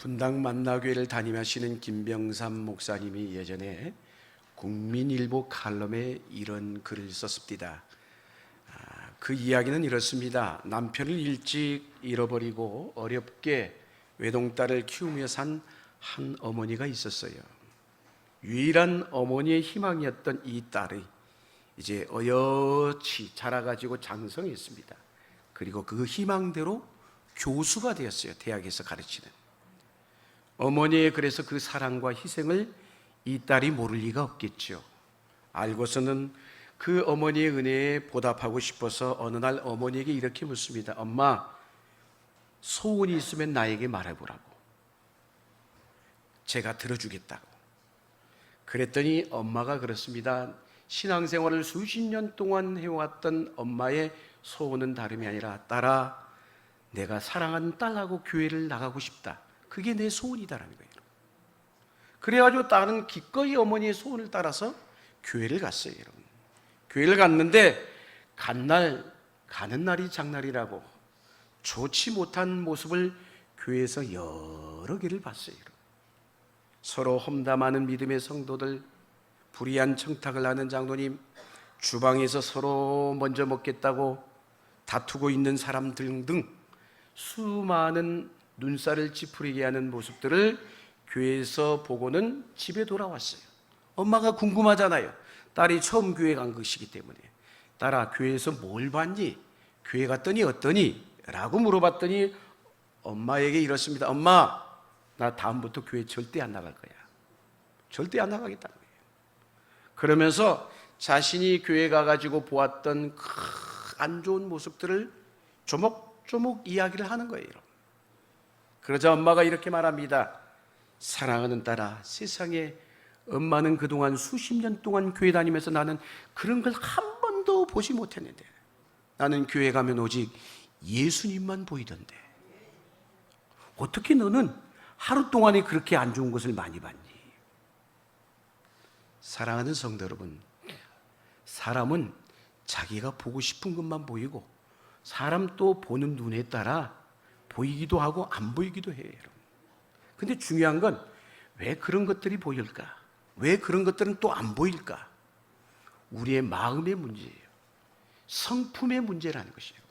분당 만나교회를 다니시는 김병삼 목사님이 예전에 국민일보 칼럼에 이런 글을 썼습니다. 그 이야기는 이렇습니다. 남편을 일찍 잃어버리고 어렵게 외동딸을 키우며 산 한 어머니가 있었어요. 유일한 어머니의 희망이었던 이 딸이 이제 어여치 자라가지고 장성했습니다. 그리고 그 희망대로 교수가 되었어요. 대학에서 가르치는. 어머니의 그래서 그 사랑과 희생을 이 딸이 모를 리가 없겠죠. 알고서는 그 어머니의 은혜에 보답하고 싶어서 어느 날 어머니에게 이렇게 묻습니다. 엄마, 소원이 있으면 나에게 말해보라고. 제가 들어주겠다고. 그랬더니 엄마가 그렇습니다. 신앙생활을 수십 년 동안 해왔던 엄마의 소원은 다름이 아니라, 딸아, 내가 사랑하는 딸하고 교회를 나가고 싶다. 그게 내 소원이다라는 거예요. 그래가지고 딸은 기꺼이 어머니의 소원을 따라서 교회를 갔어요, 여러분. 교회를 갔는데 가는 날이 장날이라고 좋지 못한 모습을 교회에서 여러 개를 봤어요, 여러분. 서로 험담하는 믿음의 성도들, 불의한 청탁을 하는 장로님, 주방에서 서로 먼저 먹겠다고 다투고 있는 사람들 등 수많은 눈살을 찌푸리게 하는 모습들을 교회에서 보고는 집에 돌아왔어요. 엄마가 궁금하잖아요. 딸이 처음 교회 간 것이기 때문에. 딸아, 교회에서 뭘 봤니? 교회 갔더니 어떠니? 라고 물어봤더니 엄마에게 이렇습니다. 엄마, 나 다음부터 교회 절대 안 나갈 거야. 절대 안 나가겠다는 거예요. 그러면서 자신이 교회 가가지고 보았던 안 좋은 모습들을 조목조목 이야기를 하는 거예요. 그러자 엄마가 이렇게 말합니다. 사랑하는 딸아, 세상에 엄마는 그동안 수십 년 동안 교회 다니면서 나는 그런 걸 한 번도 보지 못했는데, 나는 교회 가면 오직 예수님만 보이던데 어떻게 너는 하루 동안에 그렇게 안 좋은 것을 많이 봤니? 사랑하는 성도 여러분, 사람은 자기가 보고 싶은 것만 보이고 사람 또 보는 눈에 따라 보이기도 하고 안 보이기도 해요, 여러분. 근데 중요한 건 왜 그런 것들이 보일까? 왜 그런 것들은 또 안 보일까? 우리의 마음의 문제예요. 성품의 문제라는 것이에요.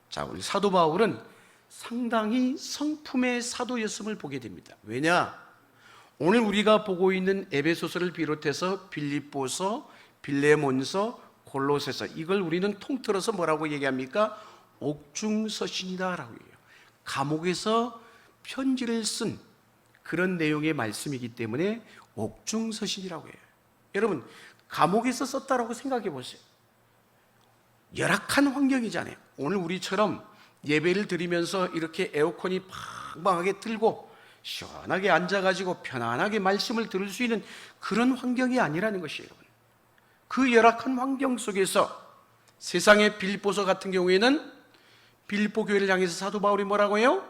자, 우리 사도 바울은 상당히 성품의 사도였음을 보게 됩니다. 왜냐? 오늘 우리가 보고 있는 에베소서를 비롯해서 빌립보서, 빌레몬서, 골로새서, 이걸 우리는 통틀어서 뭐라고 얘기합니까? 옥중서신이다라고 얘기해요. 감옥에서 편지를 쓴 그런 내용의 말씀이기 때문에 옥중서신이라고 해요. 여러분, 감옥에서 썼다라고 생각해 보세요. 열악한 환경이잖아요. 오늘 우리처럼 예배를 드리면서 이렇게 에어컨이 팡팡하게 틀고 시원하게 앉아가지고 편안하게 말씀을 들을 수 있는 그런 환경이 아니라는 것이에요, 여러분. 그 열악한 환경 속에서 세상의 빌립보서 같은 경우에는 빌립보 교회를 향해서 사도 바울이 뭐라고 해요?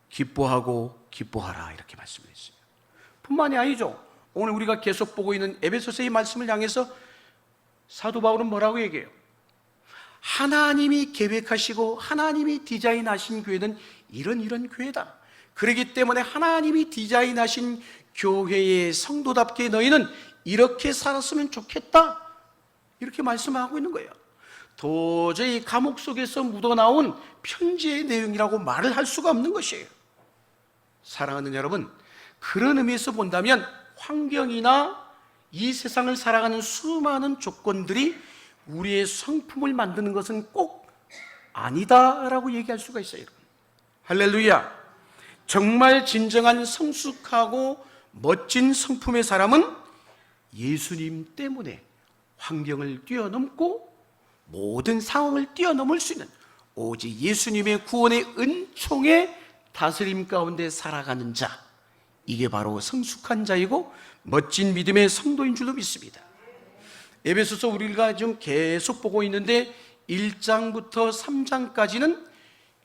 기뻐하고 기뻐하라, 이렇게 말씀을 했어요. 뿐만이 아니죠. 오늘 우리가 계속 보고 있는 에베소서의 말씀을 향해서 사도 바울은 뭐라고 얘기해요? 하나님이 계획하시고 하나님이 디자인하신 교회는 이런 교회다. 그렇기 때문에 하나님이 디자인하신 교회의 성도답게 너희는 이렇게 살았으면 좋겠다, 이렇게 말씀하고 있는 거예요. 도저히 감옥 속에서 묻어나온 편지의 내용이라고 말을 할 수가 없는 것이에요. 사랑하는 여러분, 그런 의미에서 본다면 환경이나 이 세상을 살아가는 수많은 조건들이 우리의 성품을 만드는 것은 꼭 아니다라고 얘기할 수가 있어요, 여러분. 할렐루야. 정말 진정한 성숙하고 멋진 성품의 사람은 예수님 때문에 환경을 뛰어넘고 모든 상황을 뛰어넘을 수 있는 오직 예수님의 구원의 은총의 다스림 가운데 살아가는 자, 이게 바로 성숙한 자이고 멋진 믿음의 성도인 줄로 믿습니다. 에베소서 우리가 좀 계속 보고 있는데 1장부터 3장까지는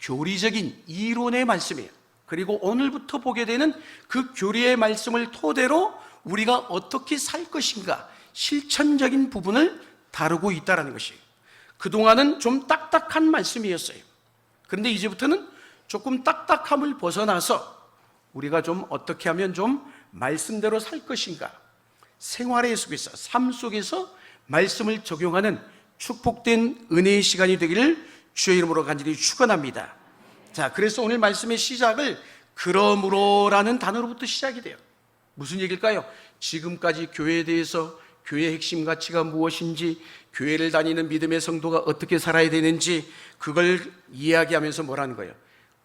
교리적인 이론의 말씀이에요. 그리고 오늘부터 보게 되는 그 교리의 말씀을 토대로 우리가 어떻게 살 것인가, 실천적인 부분을 다루고 있다는 것이에요. 그동안은 좀 딱딱한 말씀이었어요. 그런데 이제부터는 조금 딱딱함을 벗어나서 우리가 좀 어떻게 하면 좀 말씀대로 살 것인가, 생활의 속에서, 삶 속에서 말씀을 적용하는 축복된 은혜의 시간이 되기를 주의 이름으로 간절히 축원합니다. 자, 그래서 오늘 말씀의 시작을 그러므로라는 단어로부터 시작이 돼요. 무슨 얘기일까요? 지금까지 교회에 대해서, 교회의 핵심 가치가 무엇인지, 교회를 다니는 믿음의 성도가 어떻게 살아야 되는지, 그걸 이야기하면서 뭐라는 거예요?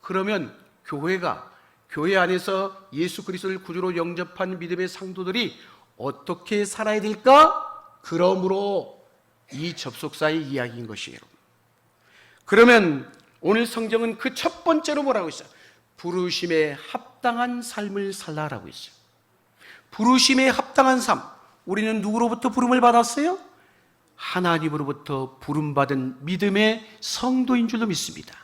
그러면 교회 안에서 예수 그리스도를 구주로 영접한 믿음의 성도들이 어떻게 살아야 될까? 그러므로 이 접속사의 이야기인 것이에요. 그러면 오늘 성경은 그 첫 번째로 뭐라고 있어요? 부르심에 합당한 삶을 살라라고 있어요. 부르심에 합당한 삶. 우리는 누구로부터 부름을 받았어요? 하나님으로부터 부름받은 믿음의 성도인 줄로 믿습니다.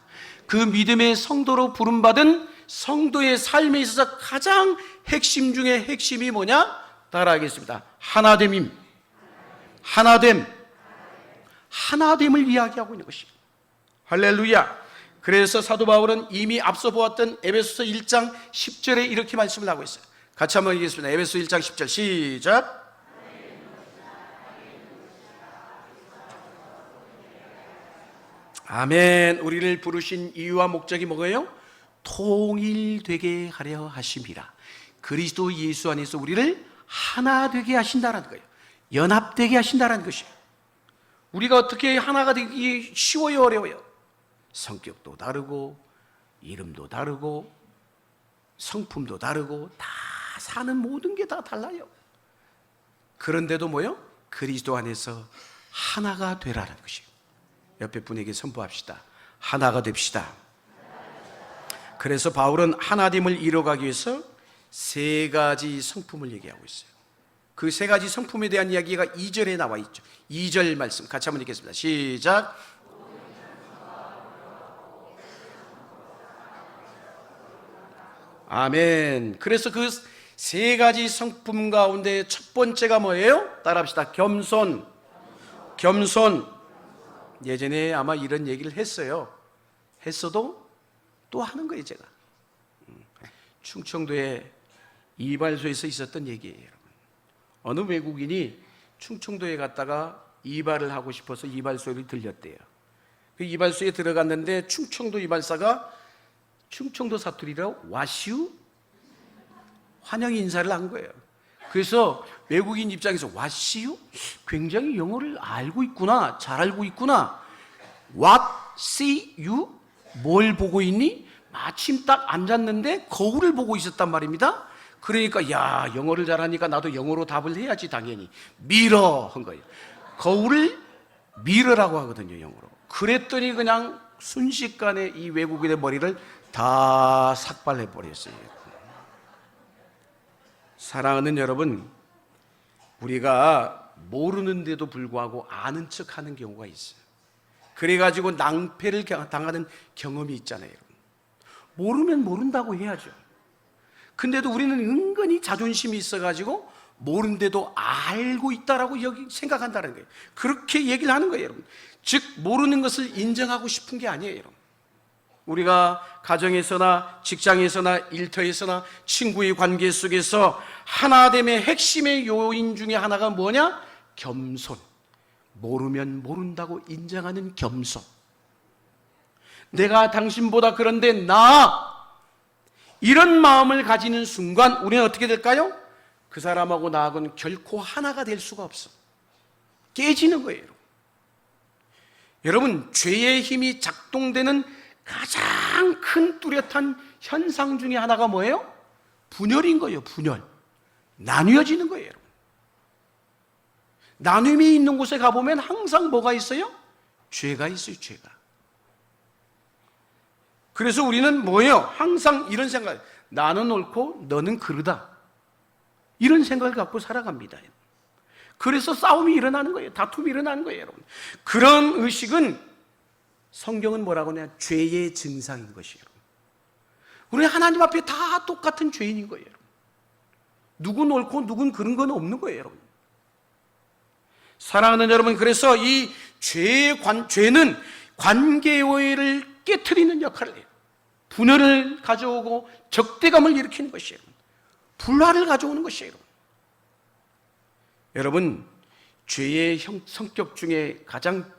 그 믿음의 성도로 부름받은 성도의 삶에 있어서 가장 핵심 중에 핵심이 뭐냐? 따라하겠습니다. 하나됨임. 하나됨을 이야기하고 있는 것입니다. 할렐루야. 그래서 사도 바울은 이미 앞서 보았던 에베소서 1장 10절에 이렇게 말씀을 하고 있어요. 같이 한번 읽겠습니다. 에베소서 1장 10절 시작. 아멘. 우리를 부르신 이유와 목적이 뭐예요? 통일되게 하려 하심이라. 그리스도 예수 안에서 우리를 하나 되게 하신다는 거예요. 연합되게 하신다는 것이에요. 우리가 어떻게 하나가 되기 쉬워요, 어려워요? 성격도 다르고, 이름도 다르고, 성품도 다르고, 다 사는 모든 게 다 달라요. 그런데도 뭐요? 그리스도 안에서 하나가 되라는 것이에요. 옆에 분에게 선포합시다. 하나가 됩시다. 그래서 바울은 하나됨을 이뤄가기 위해서 세 가지 성품을 얘기하고 있어요. 그 세 가지 성품에 대한 이야기가 2절에 나와 있죠. 2절 말씀 같이 한번 읽겠습니다. 시작. 아멘. 그래서 그 세 가지 성품 가운데 첫 번째가 뭐예요? 따라합시다. 겸손. 예전에 아마 이런 얘기를 했어요. 했어도 또 하는 거예요, 제가. 충청도에 이발소에서 있었던 얘기예요, 여러분. 어느 외국인이 충청도에 갔다가 이발을 하고 싶어서 이발소를 들렸대요. 그 이발소에 들어갔는데 충청도 이발사가 충청도 사투리로 와시우? 환영 인사를 한 거예요. 그래서 외국인 입장에서 와시우? 굉장히 영어를 알고 있구나, 잘 알고 있구나. What see you? 뭘 보고 있니? 마침 딱 앉았는데 거울을 보고 있었단 말입니다. 그러니까 야, 영어를 잘하니까 나도 영어로 답을 해야지 당연히. 미러 한 거예요. 거울을 미러라고 하거든요, 영어로. 그랬더니 그냥 순식간에 이 외국인의 머리를 다 삭발해 버렸어요. 사랑하는 여러분, 우리가 모르는데도 불구하고 아는 척하는 경우가 있어요. 그래가지고 낭패를 당하는 경험이 있잖아요, 여러분. 모르면 모른다고 해야죠. 근데도 우리는 은근히 자존심이 있어가지고 모른데도 알고 있다라고 생각한다는 거예요. 그렇게 얘기를 하는 거예요, 여러분. 즉 모르는 것을 인정하고 싶은 게 아니에요, 여러분. 우리가 가정에서나 직장에서나 일터에서나 친구의 관계 속에서 하나됨의 핵심의 요인 중에 하나가 뭐냐? 겸손. 모르면 모른다고 인정하는 겸손. 내가 당신보다 그런데 이런 마음을 가지는 순간 우리는 어떻게 될까요? 그 사람하고 나하고는 결코 하나가 될 수가 없어. 깨지는 거예요. 여러분, 죄의 힘이 작동되는 가장 큰 뚜렷한 현상 중에 하나가 뭐예요? 분열인 거예요. 분열. 나뉘어지는 거예요, 여러분. 나눔이 있는 곳에 가보면 항상 뭐가 있어요? 죄가 있어요, 죄가. 그래서 우리는 뭐예요? 항상 이런 생각, 나는 옳고 너는 그르다. 이런 생각을 갖고 살아갑니다. 그래서 싸움이 일어나는 거예요. 다툼이 일어나는 거예요, 여러분. 그런 의식은 성경은 뭐라고 하냐? 죄의 증상인 것이에요. 우리 하나님 앞에 다 똑같은 죄인인 거예요. 누군 옳고 누군 그런 건 없는 거예요, 여러분. 사랑하는 여러분, 그래서 이 죄는 관계의 오해를 깨트리는 역할을 해요. 분열을 가져오고 적대감을 일으키는 것이에요. 불화를 가져오는 것이에요. 여러분, 죄의 성격 중에 가장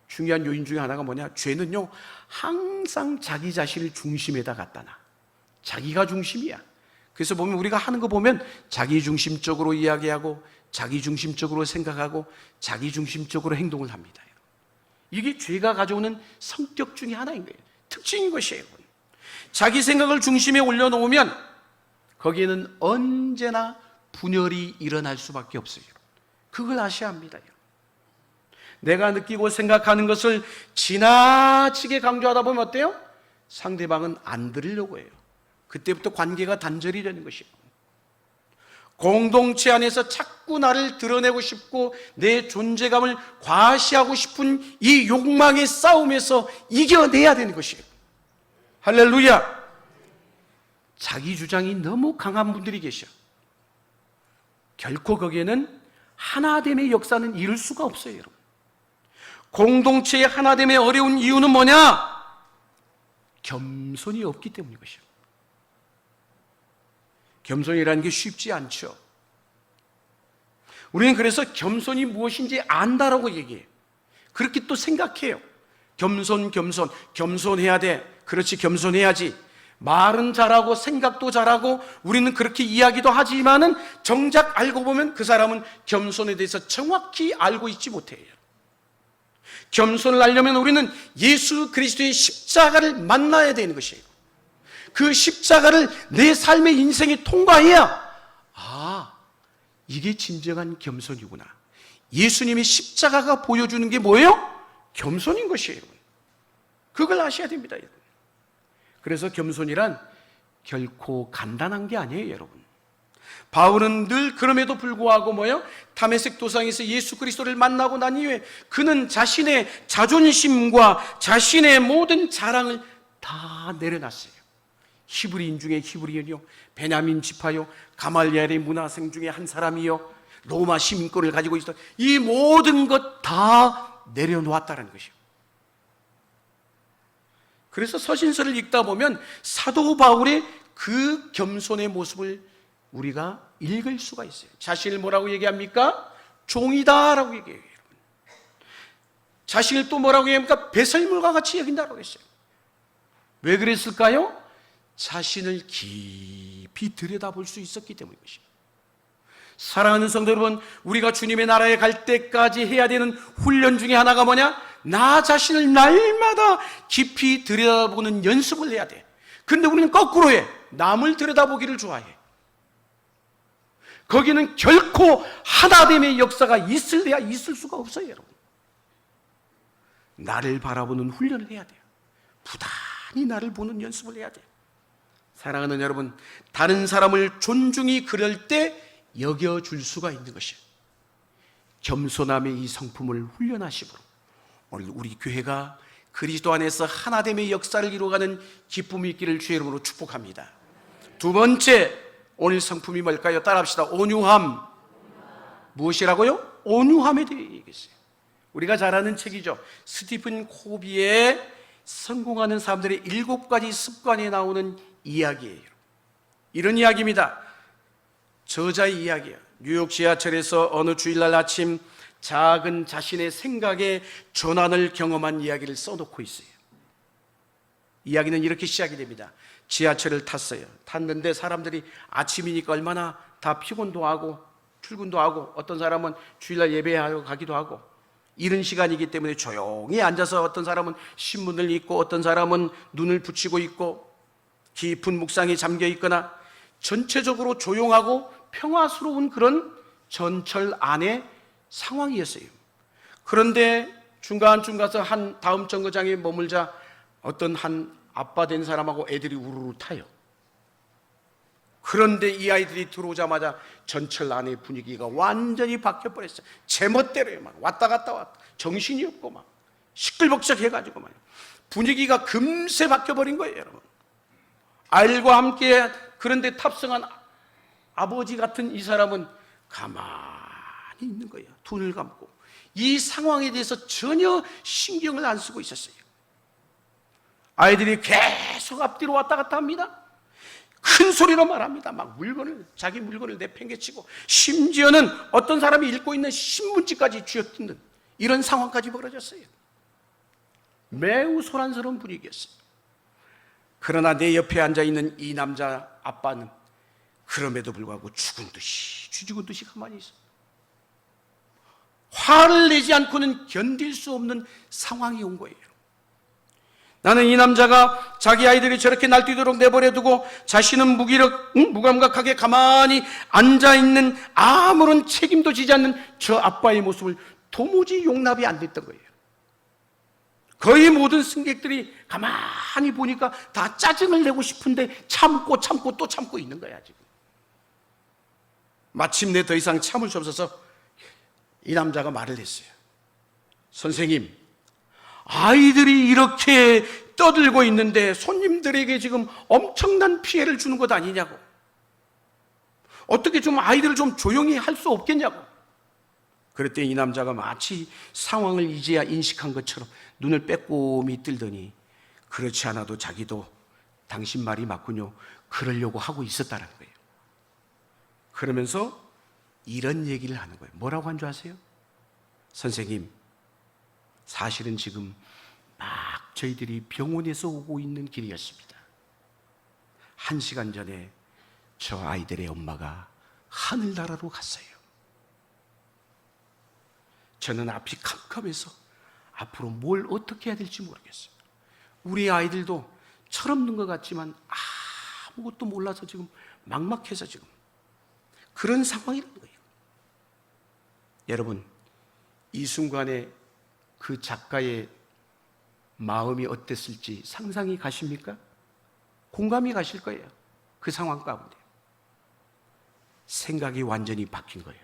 중요한 요인 중에 하나가 뭐냐? 죄는요, 항상 자기 자신을 중심에다 갖다 놔. 자기가 중심이야. 그래서 보면 우리가 하는 거 보면 자기 중심적으로 이야기하고 자기 중심적으로 생각하고 자기 중심적으로 행동을 합니다. 이게 죄가 가져오는 성격 중에 하나인 거예요. 특징인 것이에요. 자기 생각을 중심에 올려놓으면 거기에는 언제나 분열이 일어날 수밖에 없어요. 그걸 아셔야 합니다. 내가 느끼고 생각하는 것을 지나치게 강조하다 보면 어때요? 상대방은 안 들으려고 해요. 그때부터 관계가 단절이 되는 것이에요. 공동체 안에서 자꾸 나를 드러내고 싶고 내 존재감을 과시하고 싶은 이 욕망의 싸움에서 이겨내야 되는 것이에요. 할렐루야! 자기 주장이 너무 강한 분들이 계셔. 결코 거기에는 하나됨의 역사는 이룰 수가 없어요, 여러분. 공동체의 하나됨의 어려운 이유는 뭐냐? 겸손이 없기 때문인 것이에요. 겸손이라는 게 쉽지 않죠. 우리는 그래서 겸손이 무엇인지 안다라고 얘기해요. 그렇게 또 생각해요. 겸손해야 돼. 그렇지, 겸손해야지. 말은 잘하고 생각도 잘하고 우리는 그렇게 이야기도 하지만은 정작 알고 보면 그 사람은 겸손에 대해서 정확히 알고 있지 못해요. 겸손을 하려면 우리는 예수 그리스도의 십자가를 만나야 되는 것이에요. 그 십자가를 내 삶의 인생에 통과해야 이게 진정한 겸손이구나. 예수님의 십자가가 보여주는 게 뭐예요? 겸손인 것이에요. 그걸 아셔야 됩니다, 여러분. 그래서 겸손이란 결코 간단한 게 아니에요, 여러분. 바울은 늘 그럼에도 불구하고 뭐예요? 다메섹 도상에서 예수 그리스도를 만나고 난 이후에 그는 자신의 자존심과 자신의 모든 자랑을 다 내려놨어요. 히브리인 중에 히브리인이요, 베냐민 지파요, 가말리엘의 문화생 중에 한 사람이요, 로마 시민권을 가지고 있어. 이 모든 것 다 내려놓았다는 것이요. 그래서 서신서를 읽다 보면 사도 바울의 그 겸손의 모습을 우리가 읽을 수가 있어요. 자신을 뭐라고 얘기합니까? 종이다라고 얘기해요. 자신을 또 뭐라고 얘기합니까? 배설물과 같이 여긴다라고 했어요. 왜 그랬을까요? 자신을 깊이 들여다볼 수 있었기 때문인 것입니다. 사랑하는 성도 여러분, 우리가 주님의 나라에 갈 때까지 해야 되는 훈련 중에 하나가 뭐냐? 나 자신을 날마다 깊이 들여다보는 연습을 해야 돼. 그런데 우리는 거꾸로 해. 남을 들여다보기를 좋아해. 거기는 결코 하나됨의 역사가 있을래야 있을 수가 없어요, 여러분. 나를 바라보는 훈련을 해야 돼요. 부단히 나를 보는 연습을 해야 돼요. 사랑하는 여러분, 다른 사람을 존중히 그럴 때 여겨줄 수가 있는 것이에요. 겸손함의 이 성품을 훈련하시므로 오늘 우리 교회가 그리스도 안에서 하나됨의 역사를 이루어가는 기쁨이 있기를 주의 이름으로 축복합니다. 두 번째, 오늘 성품이 뭘까요? 따라합시다. 온유함. 무엇이라고요? 온유함에 대해 얘기했어요. 우리가 잘 아는 책이죠. 스티븐 코비의 성공하는 사람들의 7가지 습관에 나오는 이야기예요. 이런 이야기입니다. 저자의 이야기예요. 뉴욕 지하철에서 어느 주일날 아침 작은 자신의 생각의 전환을 경험한 이야기를 써놓고 있어요. 이야기는 이렇게 시작이 됩니다. 지하철을 탔어요. 탔는데 사람들이 아침이니까 얼마나 다 피곤도 하고 출근도 하고 어떤 사람은 주일날 예배하러 가기도 하고 이른 시간이기 때문에 조용히 앉아서 어떤 사람은 신문을 읽고 어떤 사람은 눈을 붙이고 있고 깊은 묵상에 잠겨 있거나 전체적으로 조용하고 평화스러운 그런 전철 안의 상황이었어요. 그런데 중간쯤 가서 한 다음 정거장에 머물자 어떤 한 아빠 된 사람하고 애들이 우르르 타요. 그런데 이 아이들이 들어오자마자 전철 안의 분위기가 완전히 바뀌어버렸어요. 제멋대로요. 막 왔다 갔다 왔다. 정신이 없고 막 시끌벅적해가지고 막 분위기가 금세 바뀌어버린 거예요, 여러분. 아이들과 함께 그런데 탑승한 아버지 같은 이 사람은 가만히 있는 거예요. 눈을 감고. 이 상황에 대해서 전혀 신경을 안 쓰고 있었어요. 아이들이 계속 앞뒤로 왔다 갔다 합니다. 큰 소리로 말합니다. 막 자기 물건을 내팽개치고, 심지어는 어떤 사람이 읽고 있는 신문지까지 쥐어뜯는 이런 상황까지 벌어졌어요. 매우 소란스러운 분위기였어요. 그러나 내 옆에 앉아있는 이 남자 아빠는 그럼에도 불구하고 죽은 듯이 가만히 있어요. 화를 내지 않고는 견딜 수 없는 상황이 온 거예요. 나는 이 남자가 자기 아이들이 저렇게 날뛰도록 내버려두고 자신은 무감각하게 가만히 앉아있는, 아무런 책임도 지지 않는 저 아빠의 모습을 도무지 용납이 안 됐던 거예요. 거의 모든 승객들이 가만히 보니까 다 짜증을 내고 싶은데 참고 또 참고 있는 거야, 지금. 마침내 더 이상 참을 수 없어서 이 남자가 말을 했어요. 선생님, 아이들이 이렇게 떠들고 있는데 손님들에게 지금 엄청난 피해를 주는 것 아니냐고. 어떻게 좀 아이들을 좀 조용히 할 수 없겠냐고. 그랬더니 이 남자가 마치 상황을 이제야 인식한 것처럼 눈을 빼꼼히 뜨더니, 그렇지 않아도 자기도 당신 말이 맞군요, 그러려고 하고 있었다는 거예요. 그러면서 이런 얘기를 하는 거예요. 뭐라고 한 줄 아세요? 선생님, 사실은 지금 막 저희들이 병원에서 오고 있는 길이었습니다. 1시간 전에 저 아이들의 엄마가 하늘나라로 갔어요. 저는 앞이 캄캄해서 앞으로 뭘 어떻게 해야 될지 모르겠어요. 우리 아이들도 철없는 것 같지만 아무것도 몰라서 지금 막막해서 지금 그런 상황이라는 거예요. 여러분, 이 순간에 그 작가의 마음이 어땠을지 상상이 가십니까? 공감이 가실 거예요. 그 상황 가운데 생각이 완전히 바뀐 거예요.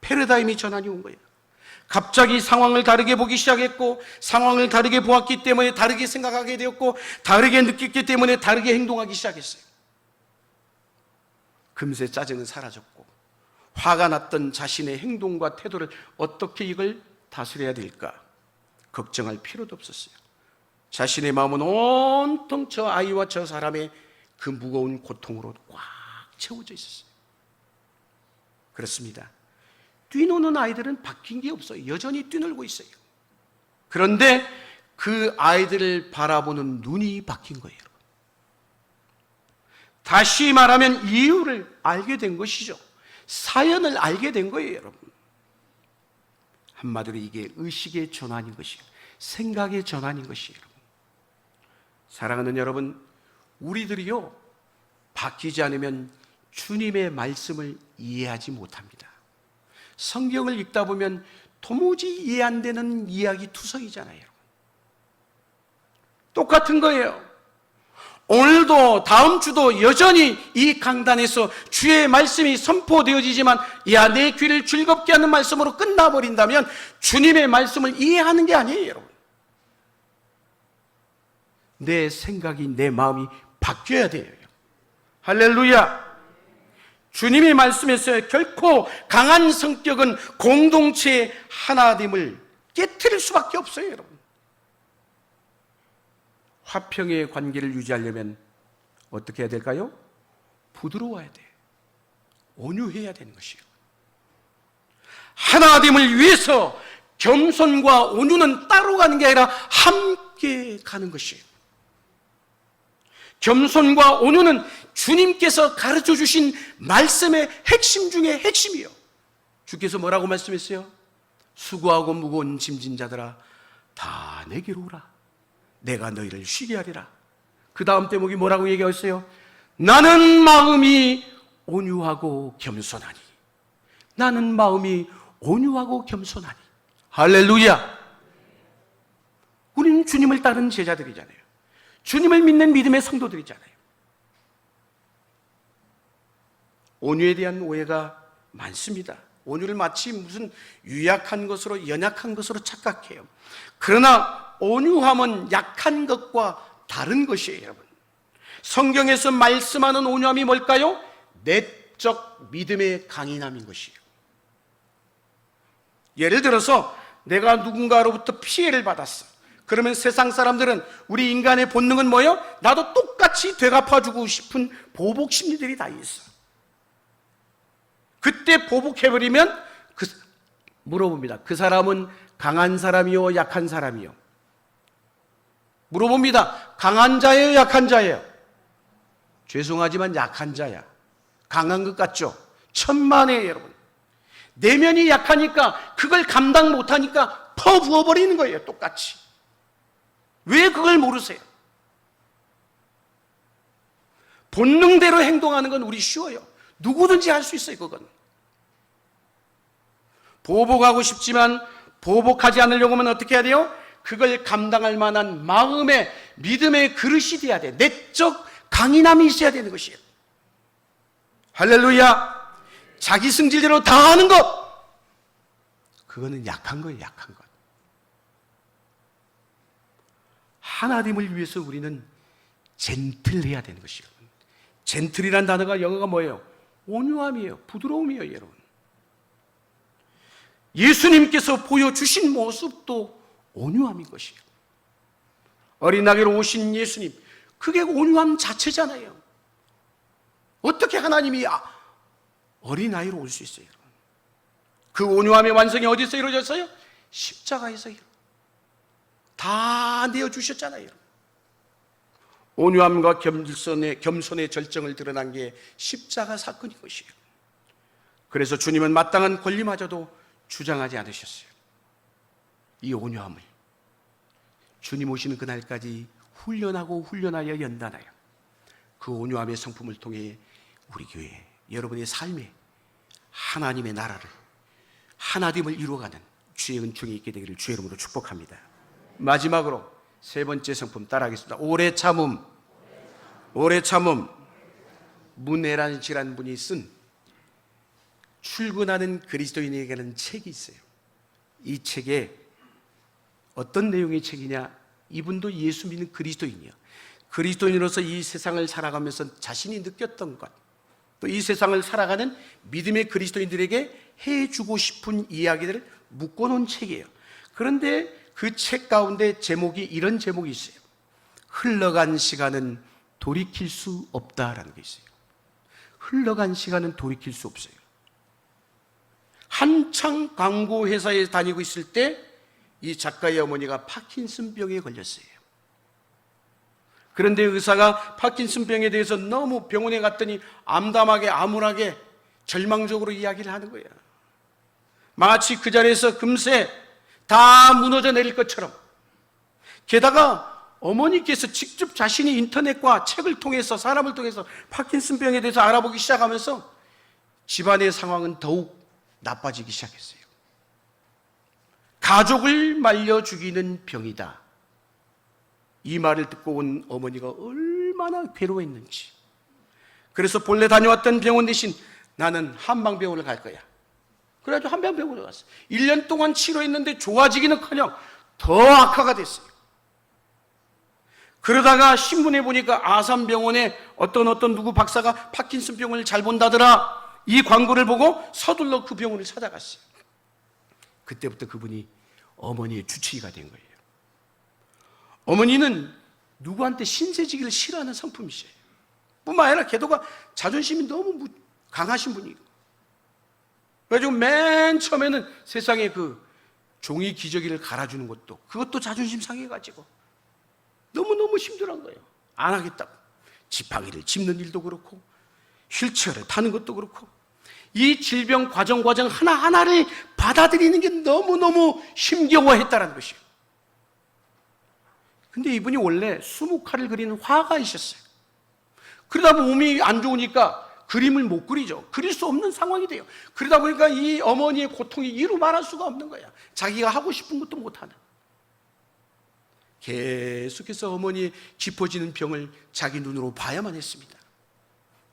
패러다임이 전환이 온 거예요. 갑자기 상황을 다르게 보기 시작했고, 상황을 다르게 보았기 때문에 다르게 생각하게 되었고, 다르게 느꼈기 때문에 다르게 행동하기 시작했어요. 금세 짜증은 사라졌고, 화가 났던 자신의 행동과 태도를 어떻게 이걸 다스려야 될까 걱정할 필요도 없었어요. 자신의 마음은 온통 저 아이와 저 사람의 그 무거운 고통으로 꽉 채워져 있었어요. 그렇습니다. 뛰노는 아이들은 바뀐 게 없어요. 여전히 뛰놀고 있어요. 그런데 그 아이들을 바라보는 눈이 바뀐 거예요. 다시 말하면 이유를 알게 된 것이죠. 사연을 알게 된 거예요, 여러분. 한마디로 이게 의식의 전환인 것이에요. 생각의 전환인 것이에요, 여러분. 사랑하는 여러분, 우리들이요, 바뀌지 않으면 주님의 말씀을 이해하지 못합니다. 성경을 읽다 보면 도무지 이해 안 되는 이야기 투성이잖아요, 여러분. 똑같은 거예요. 오늘도 다음 주도 여전히 이 강단에서 주의 말씀이 선포되어지지만, 내 귀를 즐겁게 하는 말씀으로 끝나버린다면 주님의 말씀을 이해하는 게 아니에요, 여러분. 내 생각이, 내 마음이 바뀌어야 돼요. 할렐루야. 주님의 말씀에서 결코 강한 성격은 공동체의 하나됨을 깨트릴 수밖에 없어요, 여러분. 화평의 관계를 유지하려면 어떻게 해야 될까요? 부드러워야 돼. 온유해야 되는 것이에요. 하나됨을 위해서 겸손과 온유는 따로 가는 게 아니라 함께 가는 것이에요. 겸손과 온유는 주님께서 가르쳐 주신 말씀의 핵심 중에 핵심이요. 주께서 뭐라고 말씀했어요? 수고하고 무거운 짐진 자들아, 다 내게로 오라. 내가 너희를 쉬게 하리라. 그 다음 대목이 뭐라고 얘기했어요? 나는 마음이 온유하고 겸손하니. 나는 마음이 온유하고 겸손하니. 할렐루야. 우리는 주님을 따르는 제자들이잖아요. 주님을 믿는 믿음의 성도들이잖아요. 온유에 대한 오해가 많습니다. 온유를 마치 무슨 유약한 것으로, 연약한 것으로 착각해요. 그러나 온유함은 약한 것과 다른 것이에요, 여러분. 성경에서 말씀하는 온유함이 뭘까요? 내적 믿음의 강인함인 것이에요. 예를 들어서 내가 누군가로부터 피해를 받았어. 그러면 세상 사람들은, 우리 인간의 본능은 뭐예요? 나도 똑같이 되갚아주고 싶은 보복 심리들이 다 있어. 그때 보복해버리면 물어봅니다. 그 사람은 강한 사람이요, 약한 사람이요? 물어봅니다. 강한 자예요, 약한 자예요? 죄송하지만 약한 자야. 강한 것 같죠? 천만에요, 여러분. 내면이 약하니까, 그걸 감당 못하니까 퍼부어버리는 거예요, 똑같이. 왜 그걸 모르세요? 본능대로 행동하는 건 우리 쉬워요. 누구든지 할 수 있어요, 그건. 보복하고 싶지만 보복하지 않으려고 하면 어떻게 해야 돼요? 그걸 감당할 만한 마음의, 믿음의 그릇이 돼야 돼. 내적 강인함이 있어야 되는 것이에요. 할렐루야. 자기 승질대로 다 하는 것, 그거는 약한 거예요, 약한 것. 하나님을 위해서 우리는 젠틀해야 되는 것이에요. 젠틀이란 단어가 영어가 뭐예요? 온유함이에요. 부드러움이에요, 여러분. 예수님께서 보여주신 모습도 온유함인 것이에요. 어린 아기로 오신 예수님, 그게 온유함 자체잖아요. 어떻게 하나님이 어린아이로 올 수 있어요? 그 온유함의 완성이 어디서 이루어졌어요? 십자가에서 다 내어주셨잖아요. 온유함과 겸손의 절정을 드러난 게 십자가 사건인 것이에요. 그래서 주님은 마땅한 권리마저도 주장하지 않으셨어요. 이 온유함을 주님 오시는 그날까지 훈련하고 훈련하여 연단하여 그 온유함의 성품을 통해 우리 교회, 여러분의 삶에 하나님의 나라를, 하나님을 이루어가는 주의 은총이 있게 되기를 주의 이름으로 축복합니다. 마지막으로 세 번째 성품 따라하겠습니다. 오래 참음. 오래 참음. 문혜란씨라는 분이 쓴 출근하는 그리스도인에게는 책이 있어요. 이 책에 어떤 내용의 책이냐? 이분도 예수 믿는 그리스도인이에요. 그리스도인으로서 이 세상을 살아가면서 자신이 느꼈던 것, 또 이 세상을 살아가는 믿음의 그리스도인들에게 해주고 싶은 이야기들을 묶어놓은 책이에요. 그런데 그 책 가운데 제목이, 이런 제목이 있어요. 흘러간 시간은 돌이킬 수 없다라는 게 있어요. 흘러간 시간은 돌이킬 수 없어요. 한창 광고 회사에 다니고 있을 때 이 작가의 어머니가 파킨슨병에 걸렸어요. 그런데 의사가 파킨슨병에 대해서 너무 병원에 갔더니 암담하게, 암울하게, 절망적으로 이야기를 하는 거예요. 마치 그 자리에서 금세 다 무너져 내릴 것처럼. 게다가 어머니께서 직접 자신이 인터넷과 책을 통해서, 사람을 통해서 파킨슨병에 대해서 알아보기 시작하면서 집안의 상황은 더욱 나빠지기 시작했어요. 가족을 말려 죽이는 병이다. 이 말을 듣고 온 어머니가 얼마나 괴로워했는지. 그래서 본래 다녀왔던 병원 대신 나는 한방병원을 갈 거야. 그래가지고 한방병원을 갔어요. 1년 동안 치료했는데 좋아지기는커녕 더 악화가 됐어요. 그러다가 신문에 보니까 아산병원에 어떤 누구 박사가 파킨슨병을 잘 본다더라, 이 광고를 보고 서둘러 그 병원을 찾아갔어요. 그때부터 그분이 어머니의 주치의가 된 거예요. 어머니는 누구한테 신세지기를 싫어하는 성품이세요. 뿐만 아니라 걔도가 자존심이 너무 강하신 분이고, 그래가지고 맨 처음에는 세상에 그 종이 기저귀를 갈아주는 것도, 그것도 자존심 상해가지고 너무너무 힘들어한 거예요. 안 하겠다고. 지팡이를 짚는 일도 그렇고 휠체어를 타는 것도 그렇고, 이 질병 과정 하나하나를 받아들이는 게 너무너무 힘겨워했다는 것이에요. 근데 이분이 원래 수묵화를 그리는 화가이셨어요. 그러다 보면 몸이 안 좋으니까 그림을 못 그리죠. 그릴 수 없는 상황이 돼요. 그러다 보니까 이 어머니의 고통이 이루 말할 수가 없는 거야. 자기가 하고 싶은 것도 못하는. 계속해서 어머니의 깊어지는 병을 자기 눈으로 봐야만 했습니다.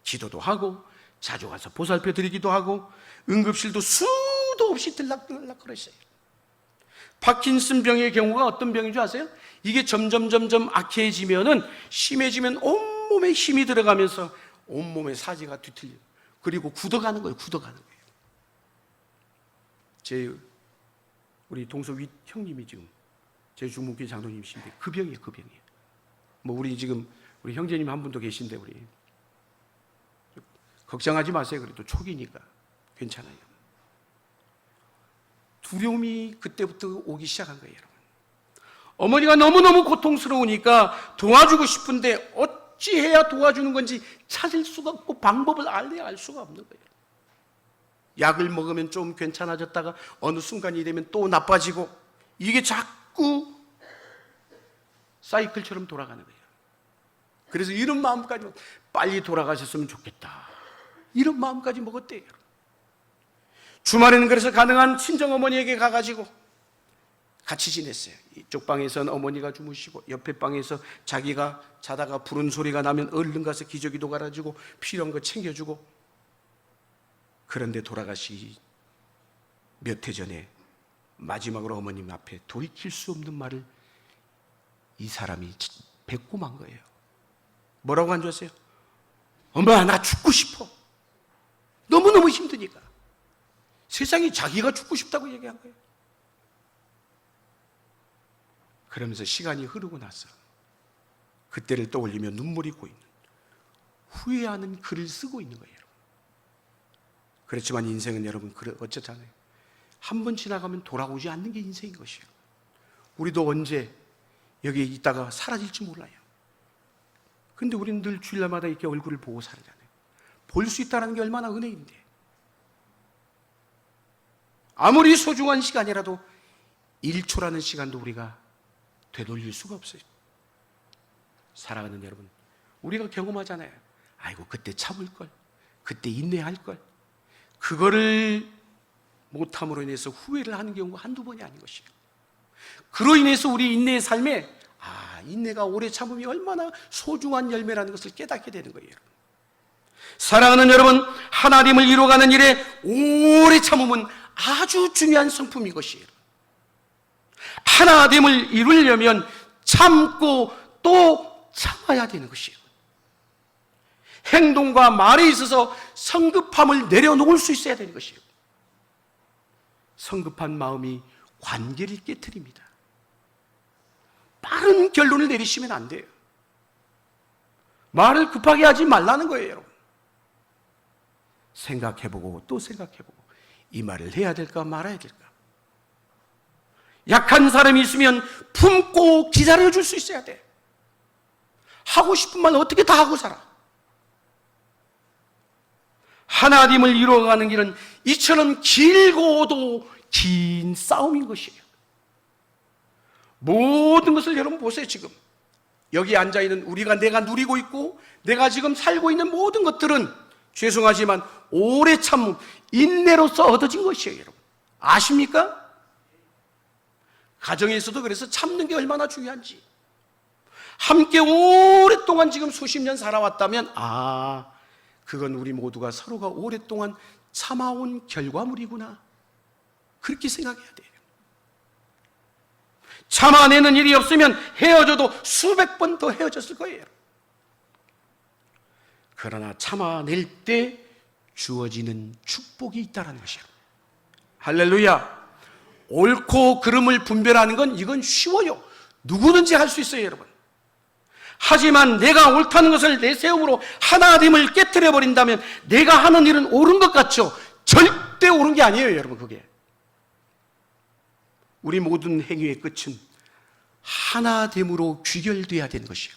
기도도 하고 자주 가서 보살펴 드리기도 하고 응급실도 수도 없이 들락들락 그랬어요. 파킨슨병의 경우가 어떤 병인 줄 아세요? 이게 점점 악해지면은, 심해지면 온몸에 힘이 들어가면서 온몸에 사지가 뒤틀려, 그리고 굳어가는 거예요. 우리 동서 윗 형님이 지금 제 중문교회 장로님이신데 그 병이에요, 그 병이에요. 뭐 우리 지금 우리 형제님 한 분도 계신데 우리 걱정하지 마세요. 그래도 초기니까 괜찮아요. 두려움이 그때부터 오기 시작한 거예요, 여러분. 어머니가 너무너무 고통스러우니까 도와주고 싶은데 어찌해야 도와주는 건지 찾을 수가 없고 방법을 알 수가 없는 거예요. 약을 먹으면 좀 괜찮아졌다가 어느 순간이 되면 또 나빠지고 이게 자꾸 사이클처럼 돌아가는 거예요. 그래서 이런 마음까지 빨리 돌아가셨으면 좋겠다, 이런 마음까지 먹었대요. 주말에는 그래서 가능한 친정어머니에게 가가지고 같이 지냈어요. 이쪽 방에서는 어머니가 주무시고 옆에 방에서 자기가 자다가 부른 소리가 나면 얼른 가서 기저귀도 갈아주고 필요한 거 챙겨주고. 그런데 돌아가시기 몇 해 전에 마지막으로 어머님 앞에 돌이킬 수 없는 말을 이 사람이 뱉고 만 거예요. 뭐라고 한 줄 아세요? 엄마, 나 죽고 싶어. 너무너무 힘드니까. 세상에 자기가 죽고 싶다고 얘기한 거예요. 그러면서 시간이 흐르고 나서 그때를 떠올리며 눈물이 고이는, 후회하는 글을 쓰고 있는 거예요. 그렇지만 인생은 여러분 어쩌잖아요. 한 번 지나가면 돌아오지 않는 게 인생인 것이에요. 우리도 언제 여기에 있다가 사라질지 몰라요. 근데 우리는 늘 주일날마다 이렇게 얼굴을 보고 살잖아요. 볼 수 있다는 게 얼마나 은혜인데. 아무리 소중한 시간이라도 1초라는 시간도 우리가 되돌릴 수가 없어요. 사랑하는 여러분, 우리가 경험하잖아요. 아이고, 그때 참을걸, 그때 인내할걸. 그거를 못함으로 인해서 후회를 하는 경우가 한두 번이 아닌 것이에요. 그로 인해서 우리 인내의 삶에 인내가 오래 참음이 얼마나 소중한 열매라는 것을 깨닫게 되는 거예요. 사랑하는 여러분, 하나님을 이루어가는 일에 오래 참음은 아주 중요한 성품인 것이에요. 하나님을 이루려면 참고 또 참아야 되는 것이에요. 행동과 말에 있어서 성급함을 내려놓을 수 있어야 되는 것이에요. 성급한 마음이 관계를 깨트립니다. 빠른 결론을 내리시면 안 돼요. 말을 급하게 하지 말라는 거예요, 여러분. 생각해보고 또 생각해보고 이 말을 해야 될까 말아야 될까. 약한 사람이 있으면 품고 기다려줄 수 있어야 돼. 하고 싶은 말 어떻게 다 하고 살아. 하나님을 이루어가는 길은 이처럼 길고도 긴 싸움인 것이에요. 모든 것을 여러분 보세요. 지금 여기 앉아있는 우리가 내가 누리고 있고 내가 지금 살고 있는 모든 것들은 죄송하지만 오래 참음, 인내로서 얻어진 것이에요. 여러분 아십니까? 가정에서도 그래서 참는 게 얼마나 중요한지. 함께 오랫동안 지금 수십 년 살아왔다면 그건 우리 모두가 서로가 오랫동안 참아온 결과물이구나, 그렇게 생각해야 돼요. 참아내는 일이 없으면 헤어져도 수백 번 더 헤어졌을 거예요. 그러나 참아낼 때 주어지는 축복이 있다는 것이에요. 할렐루야. 옳고 그름을 분별하는 건 이건 쉬워요. 누구든지 할 수 있어요, 여러분. 하지만 내가 옳다는 것을 내세움으로 하나님을 깨트려 버린다면 내가 하는 일은 옳은 것 같죠? 절대 옳은 게 아니에요, 여러분. 그게 우리 모든 행위의 끝은 하나됨으로 귀결돼야 되는 것이에요.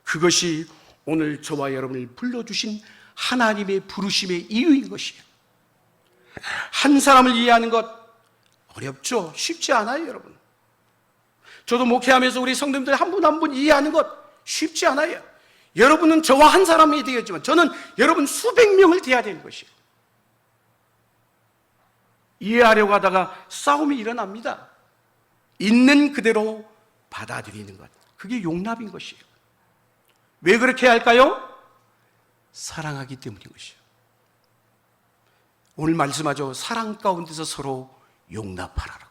그것이 오늘 저와 여러분을 불러주신 하나님의 부르심의 이유인 것이에요. 한 사람을 이해하는 것 어렵죠? 쉽지 않아요, 여러분. 저도 목회하면서 우리 성도님들 한 분 한 분 이해하는 것 쉽지 않아요. 여러분은 저와 한 사람이 되겠지만 저는 여러분 수백 명을 대해야 되는 것이에요. 이해하려고 하다가 싸움이 일어납니다. 있는 그대로 받아들이는 것, 그게 용납인 것이에요. 왜 그렇게 할까요? 사랑하기 때문인 것이에요. 오늘 말씀하죠. 사랑 가운데서 서로 용납하라라고.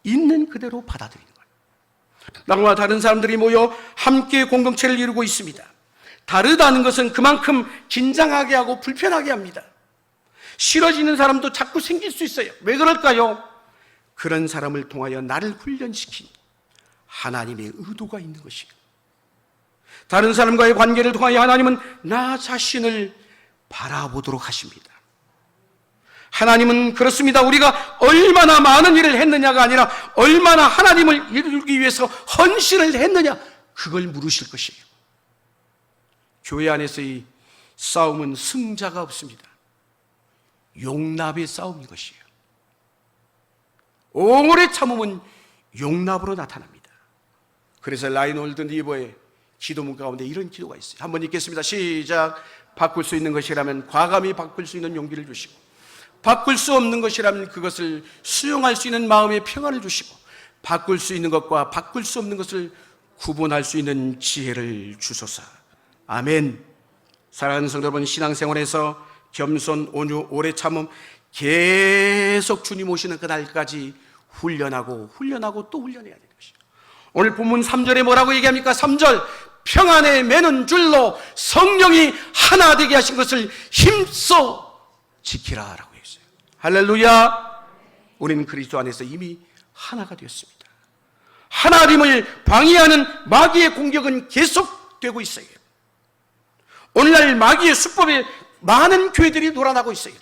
있는 그대로 받아들이는 거예요. 나와 다른 사람들이 모여 함께 공동체를 이루고 있습니다. 다르다는 것은 그만큼 긴장하게 하고 불편하게 합니다. 싫어지는 사람도 자꾸 생길 수 있어요. 왜 그럴까요? 그런 사람을 통하여 나를 훈련시킨 하나님의 의도가 있는 것이에요. 다른 사람과의 관계를 통하여 하나님은 나 자신을 바라보도록 하십니다. 하나님은 그렇습니다. 우리가 얼마나 많은 일을 했느냐가 아니라 얼마나 하나님을 이루기 위해서 헌신을 했느냐, 그걸 물으실 것이에요. 교회 안에서의 싸움은 승자가 없습니다. 용납의 싸움인 것이에요. 오래 참음은 용납으로 나타납니다. 그래서 라이놀드 니버의 기도문 가운데 이런 기도가 있어요. 한번 읽겠습니다. 시작. 바꿀 수 있는 것이라면 과감히 바꿀 수 있는 용기를 주시고, 바꿀 수 없는 것이라면 그것을 수용할 수 있는 마음의 평안을 주시고, 바꿀 수 있는 것과 바꿀 수 없는 것을 구분할 수 있는 지혜를 주소서. 아멘. 사랑하는 성도 여러분, 신앙생활에서 겸손, 온유, 오래 참음, 계속 주님 오시는 그날까지 훈련하고 또 훈련해야 되는 것이죠. 오늘 본문 3절에 뭐라고 얘기합니까? 3절, 평안에 매는 줄로 성령이 하나 되게 하신 것을 힘써 지키라 라고 했어요. 할렐루야. 우리는 그리스도 안에서 이미 하나가 되었습니다. 하나님을 방해하는 마귀의 공격은 계속되고 있어요. 오늘날 마귀의 수법에 많은 교회들이 돌아나고 있어요.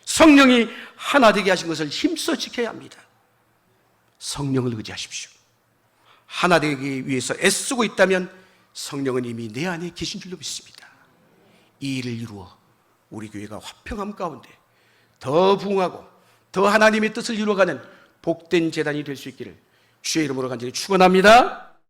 성령이 하나 되게 하신 것을 힘써 지켜야 합니다. 성령을 의지하십시오. 하나 되기 위해서 애쓰고 있다면 성령은 이미 내 안에 계신 줄로 믿습니다. 이 일을 이루어 우리 교회가 화평함 가운데 더 부흥하고 더 하나님의 뜻을 이루어가는 복된 재단이 될 수 있기를 주의 이름으로 간절히 축원합니다.